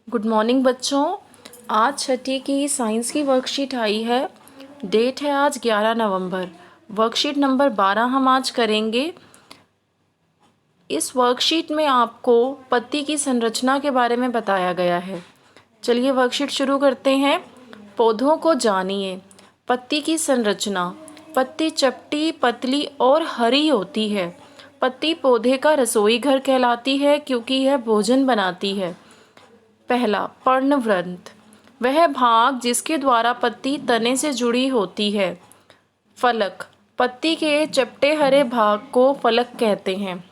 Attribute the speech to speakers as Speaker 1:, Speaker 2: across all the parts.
Speaker 1: Good morning बच्चों। आज छठी की साइंस की वर्कशीट आई है। डेट है आज 11 नवंबर। वर्कशीट नंबर 12 हम आज करेंगे। इस वर्कशीट में आपको पत्ती की संरचना के बारे में बताया गया है। चलिए वर्कशीट शुरू करते हैं। पौधों को जानिए। पत्ती की संरचना। पत्ती चपटी, पतली और हरी होती है। पत्ती पौधे का रसोई घर कहलाती है क्योंकि यह भोजन बनाती है। पहला, पर्णवृंत, वह भाग जिसके द्वारा पत्ती तने से जुड़ी होती है। फलक, पत्ती के चपटे हरे भाग को फलक कहते हैं।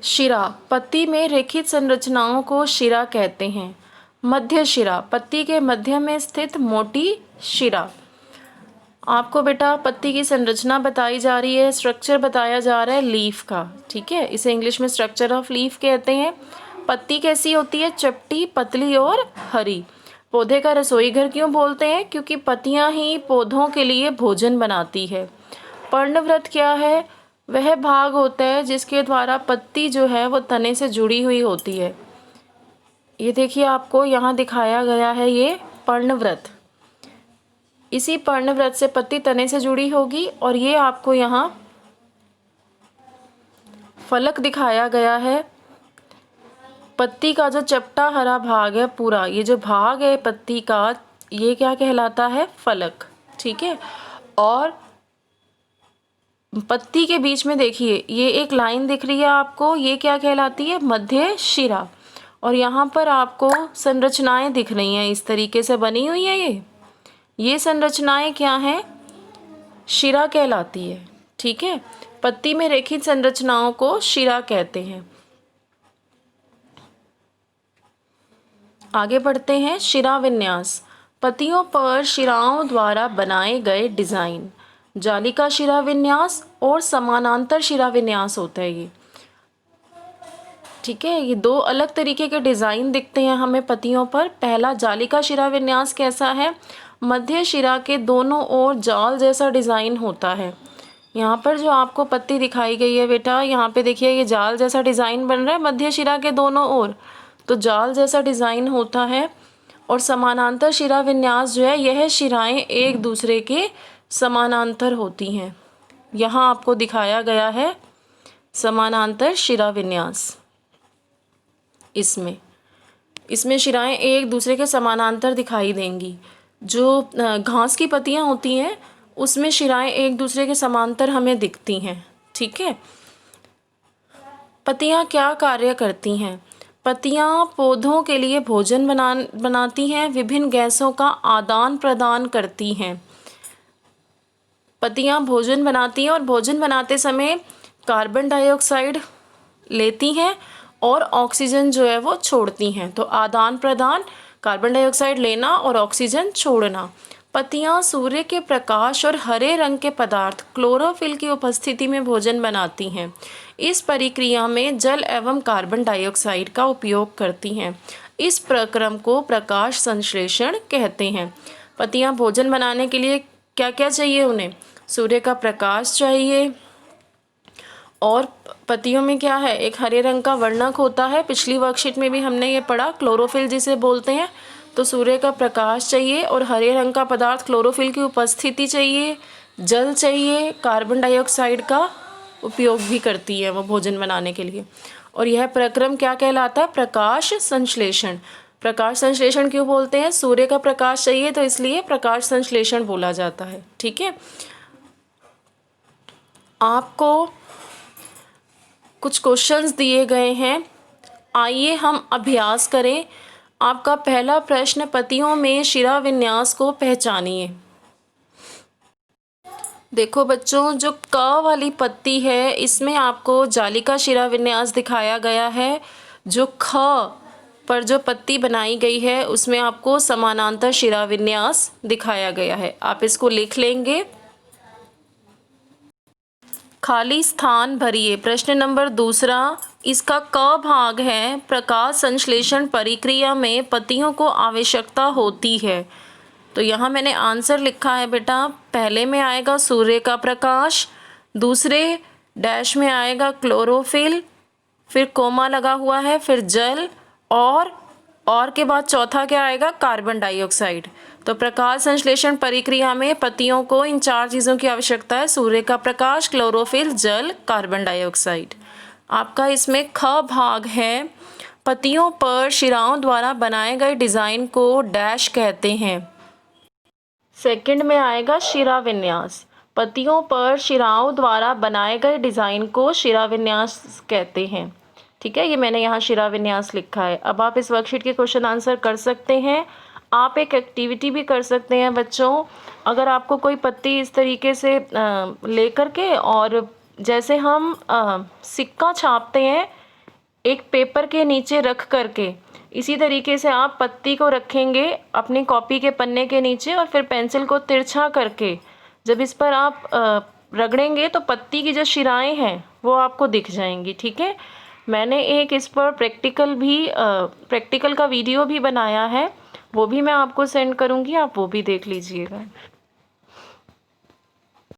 Speaker 1: शिरा, पत्ती में रेखित संरचनाओं को शिरा कहते हैं। मध्य शिरा, पत्ती के मध्य में स्थित मोटी शिरा। आपको बेटा पत्ती की संरचना बताई जा रही है, स्ट्रक्चर बताया जा रहा है लीफ का, ठीक है। इसे इंग्लिश में स्ट्रक्चर ऑफ लीफ कहते हैं। पत्ती कैसी होती है? चपटी, पतली और हरी। पौधे का रसोई घर क्यों बोलते हैं? क्योंकि पत्तियां ही पौधों के लिए भोजन बनाती है। पर्णवृत्त क्या है? वह भाग होता है जिसके द्वारा पत्ती जो है वो तने से जुड़ी हुई होती है। ये देखिए आपको यहाँ दिखाया गया है ये पर्णवृत्त। इसी पर्णवृत्त से पत्ती तने से जुड़ी होगी और ये आपको यहाँ फलक दिखाया गया है। पत्ती का जो चपटा हरा भाग है पूरा, ये जो भाग है पत्ती का, ये क्या कहलाता है? फलक, ठीक है। और पत्ती के बीच में देखिए ये एक लाइन दिख रही है आपको, ये क्या कहलाती है? मध्य शिरा। और यहाँ पर आपको संरचनाएं दिख रही हैं, इस तरीके से बनी हुई है ये संरचनाएं क्या हैं? शिरा कहलाती है, ठीक है। पत्ती में रेखित संरचनाओं को शिरा कहते हैं। आगे बढ़ते हैं। शिरा विन्यास, पत्तियों पर शिराओं द्वारा बनाए गए डिज़ाइन। जालिका शिरा विन्यास और समानांतर शिरा विन्यास होता है ये, ठीक है। ये दो अलग तरीके के डिज़ाइन दिखते हैं हमें पत्तियों पर। पहला, जालिका शिरा विन्यास कैसा है? मध्य शिरा के दोनों ओर जाल जैसा डिज़ाइन होता है। यहाँ पर जो आपको पत्ती दिखाई गई है बेटा, यहाँ पे देखिए ये जाल जैसा डिज़ाइन बन रहा है मध्य शिरा के दोनों ओर, तो जाल जैसा डिज़ाइन होता है। और समानांतर शिरा विन्यास जो है, यह शिराएं एक दूसरे के समानांतर होती हैं। यहाँ आपको दिखाया गया है समानांतर शिरा विन्यास। इसमें शिराएं एक दूसरे के समानांतर दिखाई देंगी। जो घास की पत्तियाँ होती हैं उसमें शिराएं एक दूसरे के समांतर हमें दिखती हैं, ठीक है। पत्तियाँ क्या कार्य करती हैं? पत्तियाँ पौधों के लिए भोजन बनाती हैं, विभिन्न गैसों का आदान प्रदान करती हैं। पत्तियाँ भोजन बनाती हैं और भोजन बनाते समय कार्बन डाइऑक्साइड लेती हैं और ऑक्सीजन जो है वो छोड़ती हैं। तो आदान प्रदान, कार्बन डाइऑक्साइड लेना और ऑक्सीजन छोड़ना। पत्तियाँ सूर्य के प्रकाश और हरे रंग के पदार्थ क्लोरोफिल की उपस्थिति में भोजन बनाती हैं। इस प्रक्रिया में जल एवं कार्बन डाइऑक्साइड का उपयोग करती हैं। इस प्रक्रम को प्रकाश संश्लेषण कहते हैं। पत्तियाँ भोजन बनाने के लिए क्या क्या चाहिए उन्हें? सूर्य का प्रकाश चाहिए, और पत्तियों में क्या है? एक हरे रंग का वर्णक होता है। पिछली वर्कशीट में भी हमने ये पढ़ा, क्लोरोफिल जिसे बोलते हैं। तो सूर्य का प्रकाश चाहिए और हरे रंग का पदार्थ क्लोरोफिल की उपस्थिति चाहिए, जल चाहिए, कार्बन डाइऑक्साइड का उपयोग भी करती है वो भोजन बनाने के लिए। और यह प्रक्रम क्या कहलाता है? प्रकाश संश्लेषण। प्रकाश संश्लेषण क्यों बोलते हैं? सूर्य का प्रकाश चाहिए तो इसलिए प्रकाश संश्लेषण बोला जाता है, ठीक है। आपको कुछ क्वेश्चंस दिए गए हैं, आइए हम अभ्यास करें। आपका पहला प्रश्न, पत्तियों में शिरा विन्यास को पहचानिए। देखो बच्चों, जो क वाली पत्ती है इसमें आपको जालिका शिरा विन्यास दिखाया गया है। जो ख पर जो पत्ती बनाई गई है उसमें आपको समानांतर शिरा विन्यास दिखाया गया है। आप इसको लिख लेंगे। खाली स्थान भरिए। प्रश्न नंबर दूसरा, इसका क भाग है, प्रकाश संश्लेषण प्रक्रिया में पत्तियों को आवश्यकता होती है। तो यहाँ मैंने आंसर लिखा है बेटा, पहले में आएगा सूर्य का प्रकाश, दूसरे डैश में आएगा क्लोरोफिल, फिर कोमा लगा हुआ है, फिर जल और और के बाद चौथा क्या आएगा, कार्बन डाइऑक्साइड। तो प्रकाश संश्लेषण प्रक्रिया में पत्तियों को इन 4 चीज़ों की आवश्यकता है, सूर्य का प्रकाश, क्लोरोफिल, जल, कार्बन डाइऑक्साइड। आपका इसमें ख भाग है, पत्तियों पर शिराओं द्वारा बनाए गए डिज़ाइन को डैश कहते हैं। सेकंड में आएगा शिरा विन्यास। पत्तियों पर शिराओं द्वारा बनाए गए डिज़ाइन को शिरा विन्यास कहते हैं। ठीक है, ये मैंने यहाँ शिरा विन्यास लिखा है। अब आप इस वर्कशीट के क्वेश्चन आंसर कर सकते हैं। आप एक एक्टिविटी भी कर सकते हैं बच्चों। अगर आपको कोई पत्ती इस तरीके से लेकर के, और जैसे हम सिक्का छापते हैं एक पेपर के नीचे रख करके, इसी तरीके से आप पत्ती को रखेंगे अपनी कॉपी के पन्ने के नीचे, और फिर पेंसिल को तिरछा करके जब इस पर आप रगड़ेंगे तो पत्ती की जो शिराएं हैं वो आपको दिख जाएंगी। ठीक है, मैंने एक इस पर प्रैक्टिकल का वीडियो भी बनाया है, वो भी मैं आपको सेंड करूँगी, आप वो भी देख लीजिएगा।